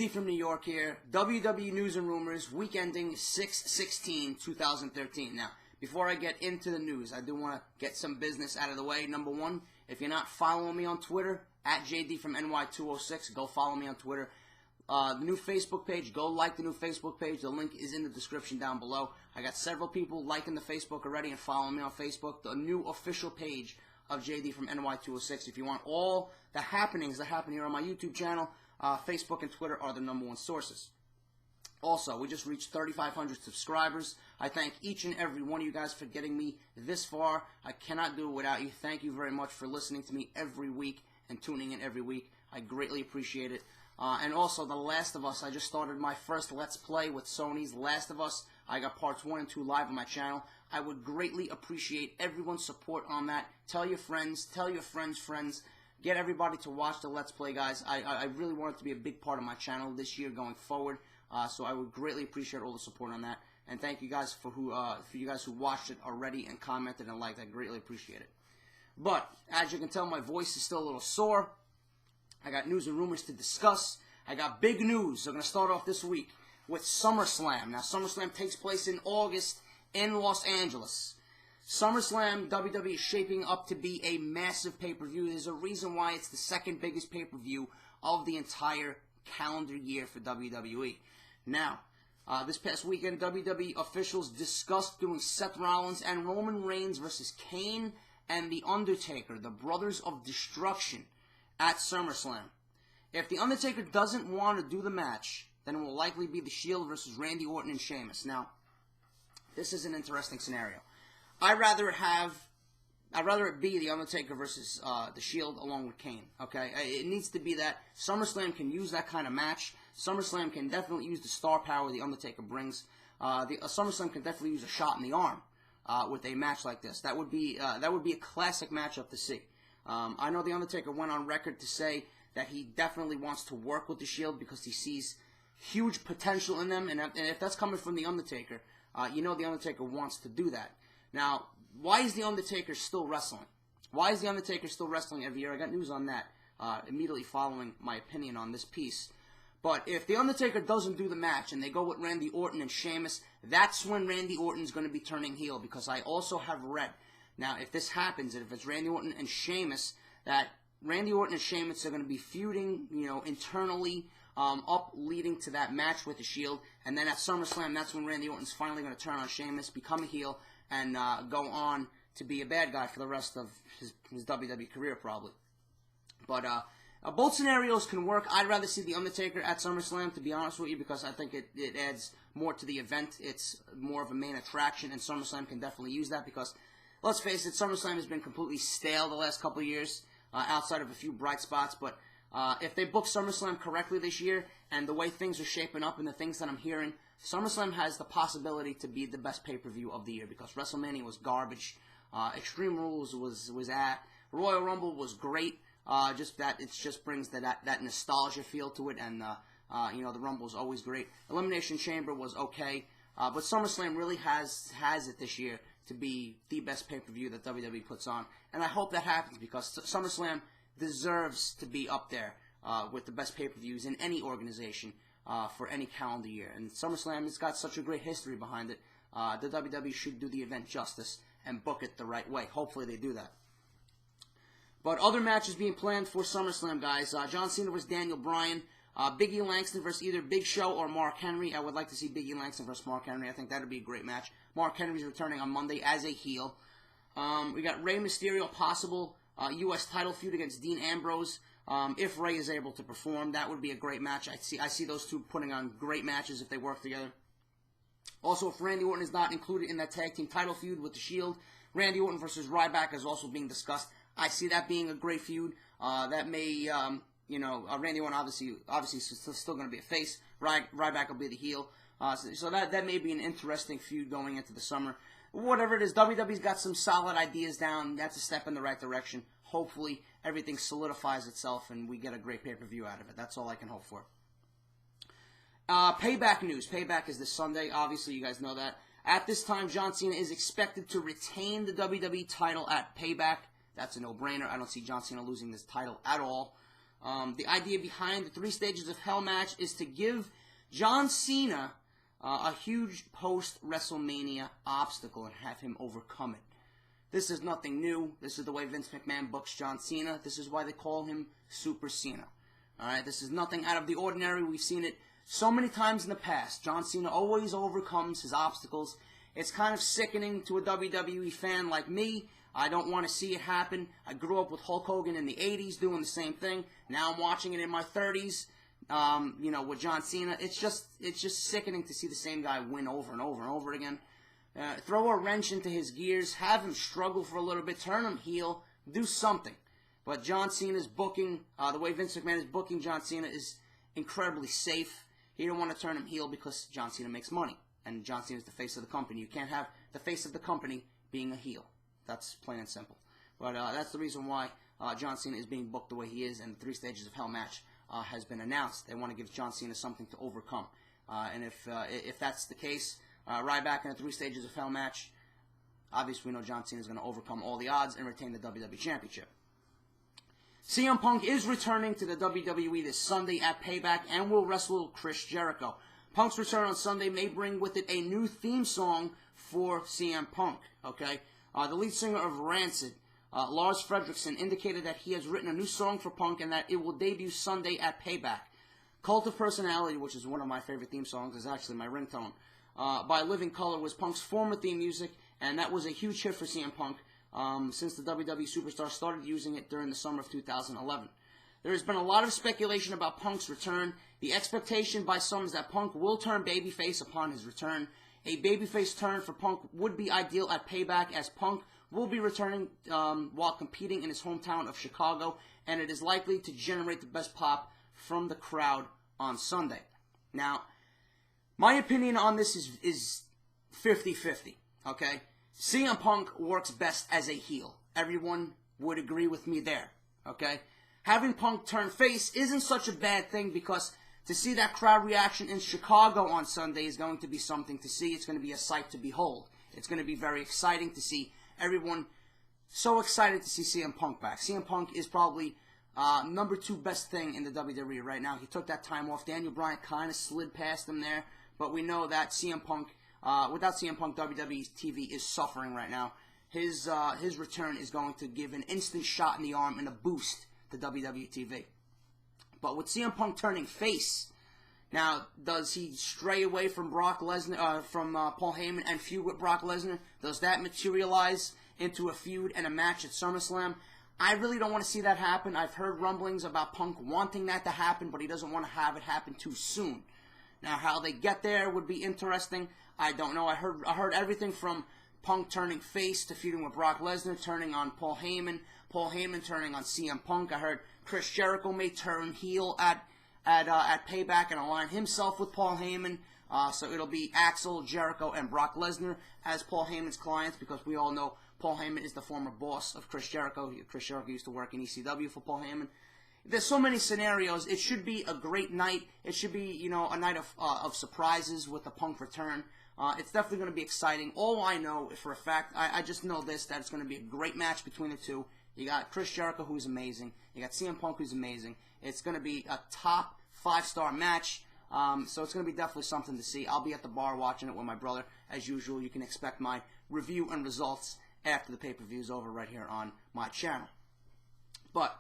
JD from New York here. WWE News and Rumors, week ending 6/16/2013. Now, before I get into the news, I do want to get some business out of the way. Number one, if you're not following me on Twitter, at JDfromNY206, go follow me on Twitter. The new Facebook page, go like the new Facebook page. The link is in the description down below. I got several people liking the Facebook already and following me on Facebook. The new official page of JD from NY206. If you want all the happenings that happen here on my YouTube channel, Facebook and Twitter are the #1 sources. Also, we just reached 3,500 subscribers. I thank each and every one of you guys for getting me this far. I cannot do it without you. Thank you very much for listening to me every week and tuning in every week. I greatly appreciate it. And also, The Last of Us. I just started my first Let's Play with Sony's Last of Us. I got parts 1 and 2 live on my channel. I would greatly appreciate everyone's support on that. Tell your friends, tell your friends. Get everybody to watch the Let's Play, guys. I really want it to be a big part of my channel this year going forward. So I would greatly appreciate all the support on that. And thank you guys for you guys who watched it already and commented and liked. I greatly appreciate it. But as you can tell, my voice is still a little sore. I got news and rumors to discuss. I got big news. So I'm going to start off this week with Summerslam. Now, Summerslam takes place in August in Los Angeles. SummerSlam, WWE is shaping up to be a massive pay-per-view. There's a reason why it's the second biggest pay-per-view of the entire calendar year for WWE. Now, this past weekend, WWE officials discussed doing Seth Rollins and Roman Reigns versus Kane and The Undertaker, the Brothers of Destruction, at SummerSlam. If The Undertaker doesn't want to do the match, then it will likely be The Shield versus Randy Orton and Sheamus. Now, this is an interesting scenario. I'd rather it be The Undertaker versus The Shield along with Kane, okay? It needs to be that. SummerSlam can use that kind of match. SummerSlam can definitely use the star power The Undertaker brings. SummerSlam can definitely use a shot in the arm with a match like this. That would be a classic matchup to see. I know The Undertaker went on record to say that he definitely wants to work with The Shield because he sees huge potential in them, and if that's coming from The Undertaker, you know The Undertaker wants to do that. Now, why is The Undertaker still wrestling? Why is The Undertaker still wrestling every year? I got news on that immediately following my opinion on this piece. But if The Undertaker doesn't do the match and they go with Randy Orton and Sheamus, that's when Randy Orton's going to be turning heel, because I also have read, now if this happens, and if it's Randy Orton and Sheamus, that Randy Orton and Sheamus are going to be feuding, internally, up leading to that match with The Shield, and then at SummerSlam, that's when Randy Orton's finally going to turn on Sheamus, become a heel, and go on to be a bad guy for the rest of his WWE career, probably. But both scenarios can work. I'd rather see The Undertaker at SummerSlam, to be honest with you, because I think it adds more to the event. It's more of a main attraction, and SummerSlam can definitely use that, because, let's face it, SummerSlam has been completely stale the last couple of years, outside of a few bright spots. But if they book SummerSlam correctly this year, and the way things are shaping up and the things that I'm hearing, SummerSlam has the possibility to be the best pay-per-view of the year, because Wrestlemania was garbage, Extreme Rules was Royal Rumble was great, it just brings that nostalgia feel to it, and the Rumble is always great. Elimination Chamber was okay, but SummerSlam really has it this year to be the best pay-per-view that WWE puts on, and I hope that happens, because SummerSlam deserves to be up there with the best pay-per-views in any organization for any calendar year. And SummerSlam has got such a great history behind it. The WWE should do the event justice and book it the right way. Hopefully they do that. But other matches being planned for SummerSlam, guys. John Cena versus Daniel Bryan. Big E Langston versus either Big Show or Mark Henry. I would like to see Big E Langston versus Mark Henry. I think that would be a great match. Mark Henry's returning on Monday as a heel. We got Rey Mysterio, possible U.S. title feud against Dean Ambrose. If Rey is able to perform, that would be a great match. I see those two putting on great matches if they work together. Also, if Randy Orton is not included in that tag team title feud with The Shield, Randy Orton versus Ryback is also being discussed. I see that being a great feud. That may, Randy Orton obviously is still going to be a face. Ryback will be the heel. So that may be an interesting feud going into the summer. Whatever it is, WWE's got some solid ideas down. That's a step in the right direction. Hopefully, everything solidifies itself and we get a great pay-per-view out of it. That's all I can hope for. Payback news. Payback is this Sunday. Obviously, you guys know that. At this time, John Cena is expected to retain the WWE title at Payback. That's a no-brainer. I don't see John Cena losing this title at all. The idea behind the 3 Stages of Hell match is to give John Cena a huge post-Wrestlemania obstacle and have him overcome it. This is nothing new. This is the way Vince McMahon books John Cena. This is why they call him Super Cena. Alright, this is nothing out of the ordinary. We've seen it so many times in the past. John Cena always overcomes his obstacles. It's kind of sickening to a WWE fan like me. I don't want to see it happen. I grew up with Hulk Hogan in the 80s doing the same thing. Now I'm watching it in my 30s, you know, with John Cena. It's just sickening to see the same guy win over and over and over again. Throw a wrench into his gears, have him struggle for a little bit, turn him heel, do something. But John Cena's booking, the way Vince McMahon is booking John Cena is incredibly safe. He don't want to turn him heel because John Cena makes money. And John Cena is the face of the company. You can't have the face of the company being a heel. That's plain and simple. But that's the reason why John Cena is being booked the way he is, and the 3 Stages of Hell match has been announced. They want to give John Cena something to overcome. And if that's the case, Ryback in a 3 Stages of Hell match, obviously we know John Cena is going to overcome all the odds and retain the WWE Championship. CM Punk is returning to the WWE this Sunday at Payback and will wrestle Chris Jericho. Punk's return on Sunday may bring with it a new theme song for CM Punk. Okay, the lead singer of Rancid, Lars Fredrickson, indicated that he has written a new song for Punk and that it will debut Sunday at Payback. Cult of Personality, which is one of my favorite theme songs, is actually my ringtone, by Living Colour was Punk's former theme music, and that was a huge hit for CM Punk since the WWE Superstar started using it during the summer of 2011. There has been a lot of speculation about Punk's return. The expectation by some is that Punk will turn babyface upon his return. A babyface turn for Punk would be ideal at Payback, as Punk will be returning while competing in his hometown of Chicago, and it is likely to generate the best pop from the crowd on Sunday. Now, my opinion on this is 50-50, okay? CM Punk works best as a heel. Everyone would agree with me there, okay? Having Punk turn face isn't such a bad thing, because to see that crowd reaction in Chicago on Sunday is going to be something to see. It's going to be a sight to behold. It's going to be very exciting to see everyone so excited to see CM Punk back. CM Punk is probably number 2 best thing in the WWE right now. He took that time off. Daniel Bryan kind of slid past him there, but we know that CM Punk, without CM Punk, WWE TV is suffering right now. His return is going to give an instant shot in the arm and a boost to WWE TV. But with CM Punk turning face, now, does he stray away from Brock Lesnar, from Paul Heyman and feud with Brock Lesnar? Does that materialize into a feud and a match at SummerSlam? I really don't want to see that happen. I've heard rumblings about Punk wanting that to happen, but he doesn't want to have it happen too soon. Now, how they get there would be interesting. I don't know. I heard everything from Punk turning face to feuding with Brock Lesnar, turning on Paul Heyman turning on CM Punk. I heard Chris Jericho may turn heel at Payback and align himself with Paul Heyman. So it'll be Axel, Jericho, and Brock Lesnar as Paul Heyman's clients, because we all know Paul Heyman is the former boss of Chris Jericho. Chris Jericho used to work in ECW for Paul Heyman. There's so many scenarios. It should be a great night. It should be, you know, a night of surprises with the Punk return. It's definitely going to be exciting. All I know for a fact, I just know this, that it's going to be a great match between the two. You got Chris Jericho, who's amazing. You got CM Punk, who's amazing. It's going to be a top 5-star match. So it's going to be definitely something to see. I'll be at the bar watching it with my brother. As usual, you can expect my review and results after the pay-per-view is over right here on my channel. But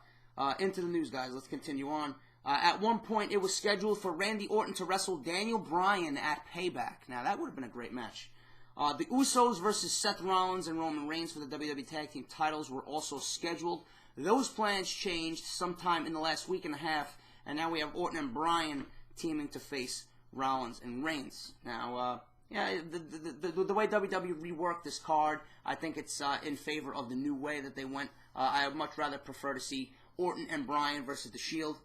into the news, guys. Let's continue on. At one point, it was scheduled for Randy Orton to wrestle Daniel Bryan at Payback. Now, that would have been a great match. The Usos versus Seth Rollins and Roman Reigns for the WWE Tag Team titles were also scheduled. Those plans changed sometime in the last week and a half, and now we have Orton and Bryan teaming to face Rollins and Reigns. Now, yeah, the way WWE reworked this card, I think it's in favor of the new way that they went. I would much rather prefer to see Orton and Bryan versus The Shield.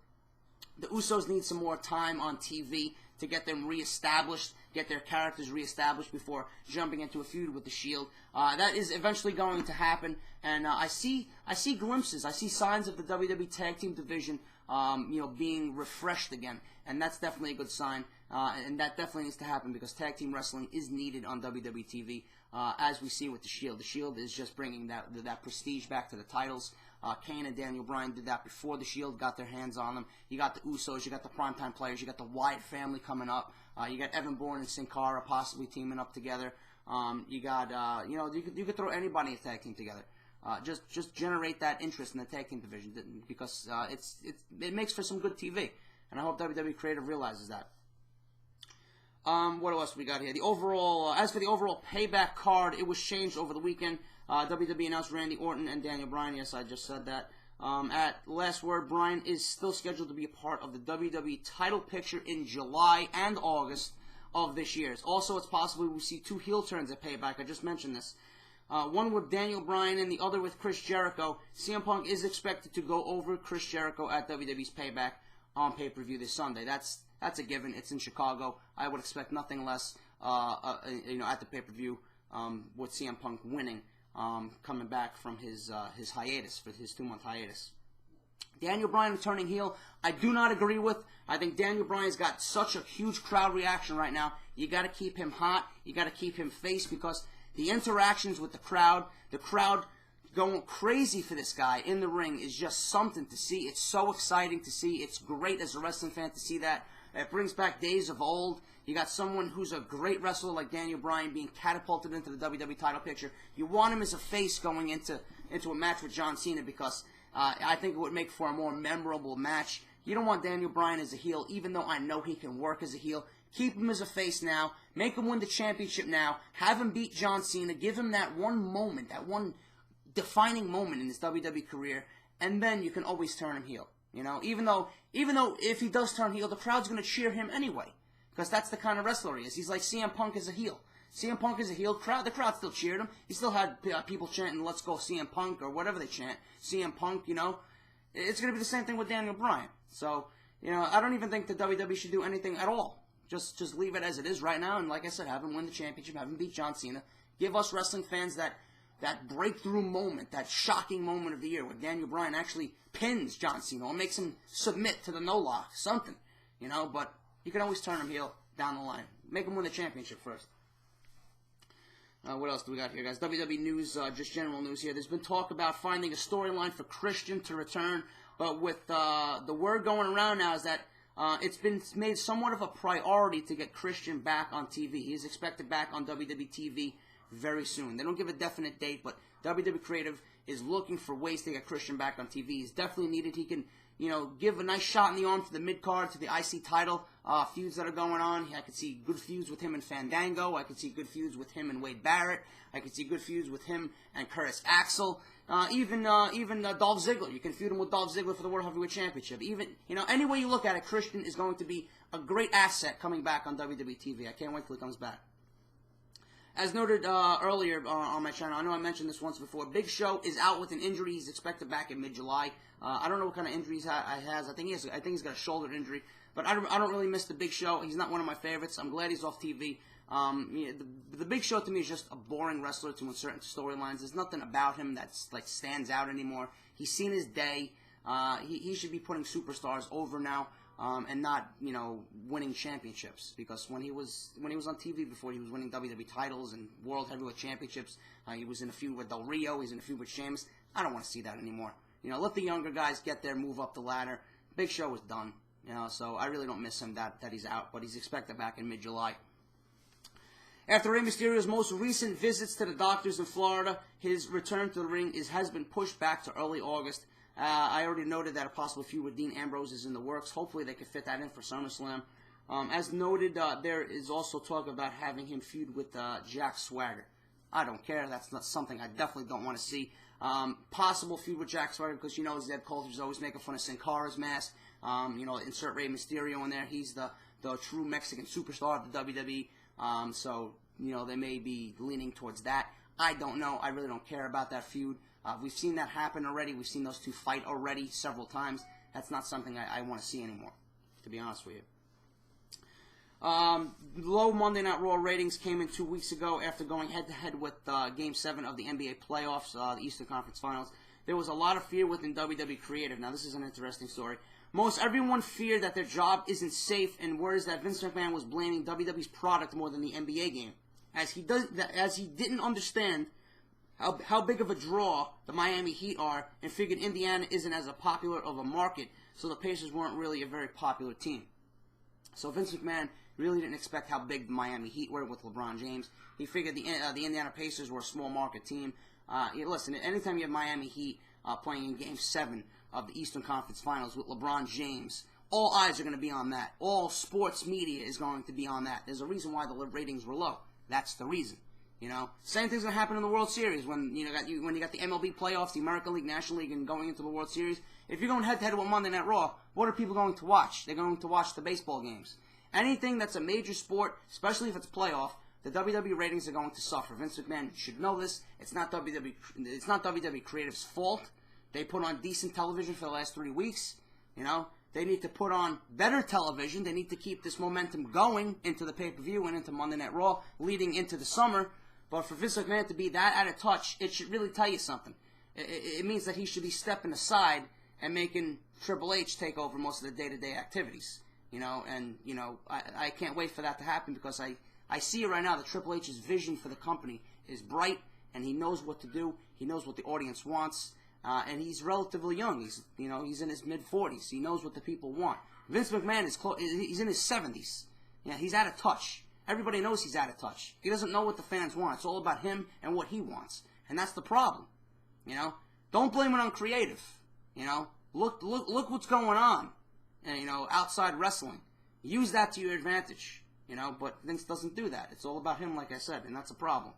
The Usos need some more time on TV to get them reestablished, get their characters reestablished before jumping into a feud with The Shield. That is eventually going to happen, and I see glimpses, I see signs of the WWE Tag Team division, being refreshed again, and that's definitely a good sign. And that definitely needs to happen, because tag team wrestling is needed on WWE TV, as we see with The Shield. The Shield is just bringing that prestige back to the titles. Kane and Daniel Bryan did that before the Shield got their hands on them. You got the Usos, you got the Primetime Players, you got the Wyatt family coming up. You got Evan Bourne and Sin Cara possibly teaming up together. You got, you could throw anybody in a tag team together. Just generate that interest in the tag team division because it makes for some good TV, and I hope WWE Creative realizes that. What else we got here? The overall, as for the overall Payback card, it was changed over the weekend. WWE announced Randy Orton and Daniel Bryan. Yes, I just said that. At last word, Bryan is still scheduled to be a part of the WWE title picture in July and August of this year. Also, it's possible we see 2 heel turns at Payback. I just mentioned this. One with Daniel Bryan and the other with Chris Jericho. CM Punk is expected to go over Chris Jericho at WWE's Payback on pay-per-view this Sunday. That's a given. It's in Chicago. I would expect nothing less, at the pay-per-view with CM Punk winning, coming back from his hiatus, for his 2-month hiatus. Daniel Bryan returning heel, I do not agree with. I think Daniel Bryan's got such a huge crowd reaction right now. You got to keep him hot. You got to keep him face because the interactions with the crowd going crazy for this guy in the ring is just something to see. It's so exciting to see. It's great as a wrestling fan to see that. It brings back days of old. You got someone who's a great wrestler like Daniel Bryan being catapulted into the WWE title picture. You want him as a face going into a match with John Cena because I think it would make for a more memorable match. You don't want Daniel Bryan as a heel, even though I know he can work as a heel. Keep him as a face now. Make him win the championship now. Have him beat John Cena. Give him that one moment, that one defining moment in his WWE career, and then you can always turn him heel. You know, even though if he does turn heel, the crowd's going to cheer him anyway, because that's the kind of wrestler he is. He's like CM Punk as a heel. CM Punk is a heel. The crowd still cheered him. He still had people chanting, "Let's go CM Punk," or whatever they chant. CM Punk, It's going to be the same thing with Daniel Bryan. So, I don't even think the WWE should do anything at all. Just leave it as it is right now, and like I said, have him win the championship, have him beat John Cena. Give us wrestling fans that breakthrough moment, that shocking moment of the year where Daniel Bryan actually pins John Cena or makes him submit to the no-lock, something, but you can always turn him heel down the line. Make him win the championship first. What else do we got here, guys? WWE news, just general news here. There's been talk about finding a storyline for Christian to return, but with the word going around now is that it's been made somewhat of a priority to get Christian back on TV. He is expected back on WWE TV very soon. They don't give a definite date, but WWE Creative is looking for ways to get Christian back on TV. He's definitely needed. He can, give a nice shot in the arm for the mid-card, to the IC title feuds that are going on. I could see good feuds with him and Fandango. I could see good feuds with him and Wade Barrett. I could see good feuds with him and Curtis Axel. Even Dolph Ziggler. You can feud him with Dolph Ziggler for the World Heavyweight Championship. Even, any way you look at it, Christian is going to be a great asset coming back on WWE TV. I can't wait till he comes back. As noted earlier on my channel, I know I mentioned this once before, Big Show is out with an injury. He's expected back in mid-July. I don't know what kind of injuries he has. I think he's got a shoulder injury. But I don't really miss the Big Show. He's not one of my favorites. I'm glad he's off TV. The Big Show to me is just a boring wrestler to insert into storylines. There's nothing about him that's stands out anymore. He's seen his day. He should be putting superstars over now. And not, winning championships, because when he was on TV before, he was winning WWE titles and World Heavyweight Championships. He was in a feud with Del Rio. He's in a feud with Sheamus. I don't want to see that anymore. Let the younger guys get there, move up the ladder. Big Show is done. So I really don't miss him that he's out, but he's expected back in mid-July. After Rey Mysterio's most recent visits to the doctors in Florida, his return to the ring has been pushed back to early August. I already noted that a possible feud with Dean Ambrose is in the works. Hopefully they can fit that in for SummerSlam. As noted, there is also talk about having him feud with Jack Swagger. I don't care. That's not something I definitely don't want to see. Possible feud with Jack Swagger because, Zeb Coulter's always making fun of Sin Cara's mask. Insert Rey Mysterio in there. He's the true Mexican superstar of the WWE. So, they may be leaning towards that. I don't know. I really don't care about that feud. We've seen that happen already. We've seen those two fight already several times. That's not something I want to see anymore, to be honest with you. Low Monday Night Raw ratings came in 2 weeks ago after going head-to-head with Game 7 of the NBA playoffs, the Eastern Conference Finals. There was a lot of fear within WWE Creative. Now, this is an interesting story. Most everyone feared that their job isn't safe, and words that Vince McMahon was blaming WWE's product more than the NBA game, as he didn't understand how big of a draw the Miami Heat are, and figured Indiana isn't as popular of a market, so the Pacers weren't really a very popular team. So Vince McMahon really didn't expect how big the Miami Heat were with LeBron James. He figured the Indiana Pacers were a small market team. Listen, anytime you have Miami Heat playing in Game 7 of the Eastern Conference Finals with LeBron James, all eyes are going to be on that. All sports media is going to be on that. There's a reason why the ratings were low. That's the reason. Same thing's gonna happen in the World Series when you got the MLB playoffs, the American League, National League, and going into the World Series. If you're going head to head with Monday Night Raw, what are people going to watch? They're going to watch the baseball games. Anything that's a major sport, especially if it's playoff, the WWE ratings are going to suffer. Vince McMahon should know this. It's not WWE Creative's fault. They put on decent television for the last 3 weeks. They need to put on better television. They need to keep this momentum going into the pay-per-view and into Monday Night Raw, leading into the summer. But for Vince McMahon to be that out of touch, it should really tell you something. It means that he should be stepping aside and making Triple H take over most of the day-to-day activities. I can't wait for that to happen because I see it right now that Triple H's vision for the company is bright, and he knows what to do. He knows what the audience wants, and he's relatively young. He's in his mid-40s. He knows what the people want. Vince McMahon he's in his 70s. He's out of touch. Everybody knows he's out of touch. He doesn't know what the fans want. It's all about him and what he wants. And that's the problem. Don't blame it on creative. Look what's going on. And, outside wrestling. Use that to your advantage. But Vince doesn't do that. It's all about him, like I said, and that's a problem.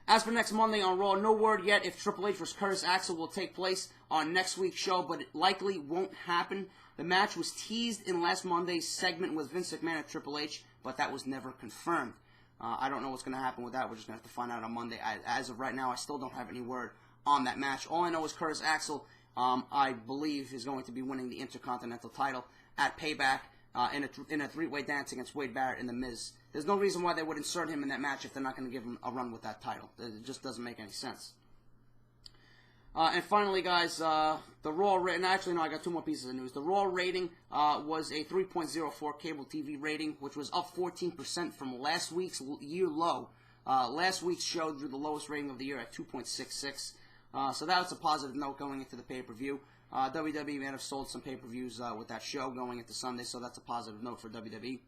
As for next Monday on Raw, no word yet if Triple H vs. Curtis Axel will take place on next week's show, but it likely won't happen. The match was teased in last Monday's segment with Vince McMahon and Triple H, but that was never confirmed. I don't know what's going to happen with that. We're just going to have to find out on Monday. As of right now, I still don't have any word on that match. All I know is Curtis Axel, I believe, is going to be winning the Intercontinental title at Payback in a three-way dance against Wade Barrett and The Miz. There's no reason why they would insert him in that match if they're not going to give him a run with that title. It just doesn't make any sense. And finally, guys, the Raw rating. Actually, no, I got two more pieces of news. The Raw rating was a 3.04 cable TV rating, which was up 14% from last week's year low. Last week's show drew the lowest rating of the year at 2.66. So that was a positive note going into the pay-per-view. WWE may have sold some pay-per-views with that show going into Sunday, so that's a positive note for WWE.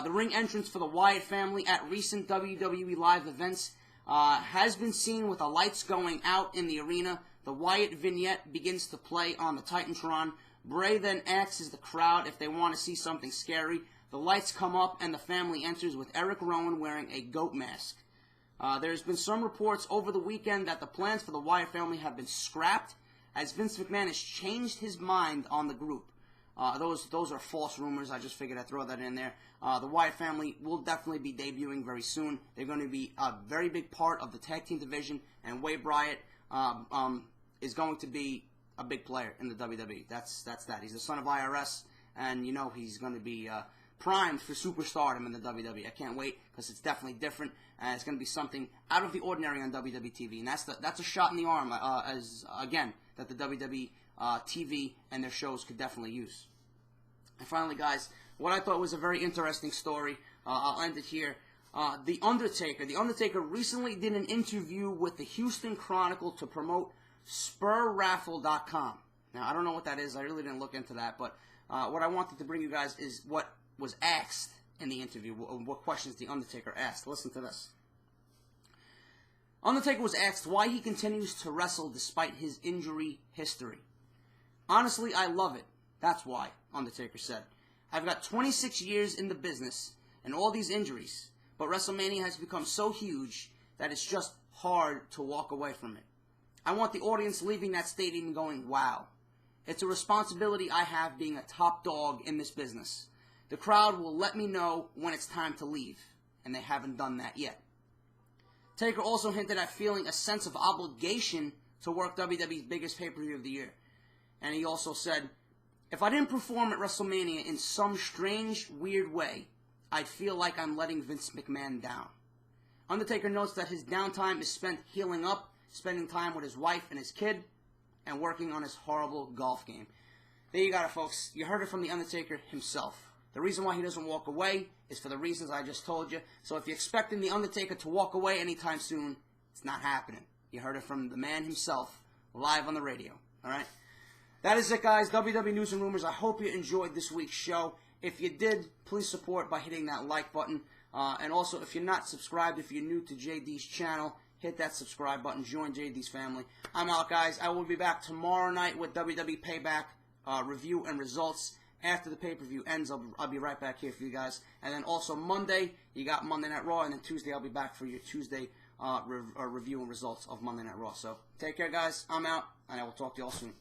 The ring entrance for the Wyatt family at recent WWE live events has been seen with the lights going out in the arena. The Wyatt vignette begins to play on the Titantron. Bray then asks the crowd if they want to see something scary. The lights come up and the family enters with Eric Rowan wearing a goat mask. There's been some reports over the weekend that the plans for the Wyatt family have been scrapped as Vince McMahon has changed his mind on the group. Those are false rumors. I just figured I'd throw that in there. The Wyatt family will definitely be debuting very soon. They're going to be a very big part of the tag team division, and Wade Barrett is going to be a big player in the WWE. That's that. He's the son of IRS, and he's going to be primed for superstardom in the WWE. I can't wait because it's definitely different, and it's going to be something out of the ordinary on WWE TV, and that's a shot in the arm that the WWE TV and their shows could definitely use. And finally, guys, what I thought was a very interesting story, I'll end it here. The Undertaker recently did an interview with the Houston Chronicle to promote SpurRaffle.com. Now, I don't know what that is. I really didn't look into that, but what I wanted to bring you guys is what was asked in the interview, what questions the Undertaker asked. Listen to this. Undertaker was asked why he continues to wrestle despite his injury history. Honestly, I love it. That's why, Undertaker said. I've got 26 years in the business and all these injuries, but WrestleMania has become so huge that it's just hard to walk away from it. I want the audience leaving that stadium going, wow. It's a responsibility I have being a top dog in this business. The crowd will let me know when it's time to leave, and they haven't done that yet. Taker also hinted at feeling a sense of obligation to work WWE's biggest pay-per-view of the year. And he also said, if I didn't perform at WrestleMania in some strange, weird way, I'd feel like I'm letting Vince McMahon down. Undertaker notes that his downtime is spent healing up, spending time with his wife and his kid, and working on his horrible golf game. There you got it, folks. You heard it from The Undertaker himself. The reason why he doesn't walk away is for the reasons I just told you. So if you're expecting The Undertaker to walk away anytime soon, it's not happening. You heard it from the man himself, live on the radio. All right? That is it, guys. WWE News and Rumors. I hope you enjoyed this week's show. If you did, please support by hitting that like button. And also, if you're not subscribed, if you're new to JD's channel, hit that subscribe button. Join JD's family. I'm out, guys. I will be back tomorrow night with WWE Payback review and results. After the pay-per-view ends, I'll be right back here for you guys. And then also Monday, you got Monday Night Raw. And then Tuesday, I'll be back for your Tuesday review and results of Monday Night Raw. So take care, guys. I'm out, and I will talk to you all soon.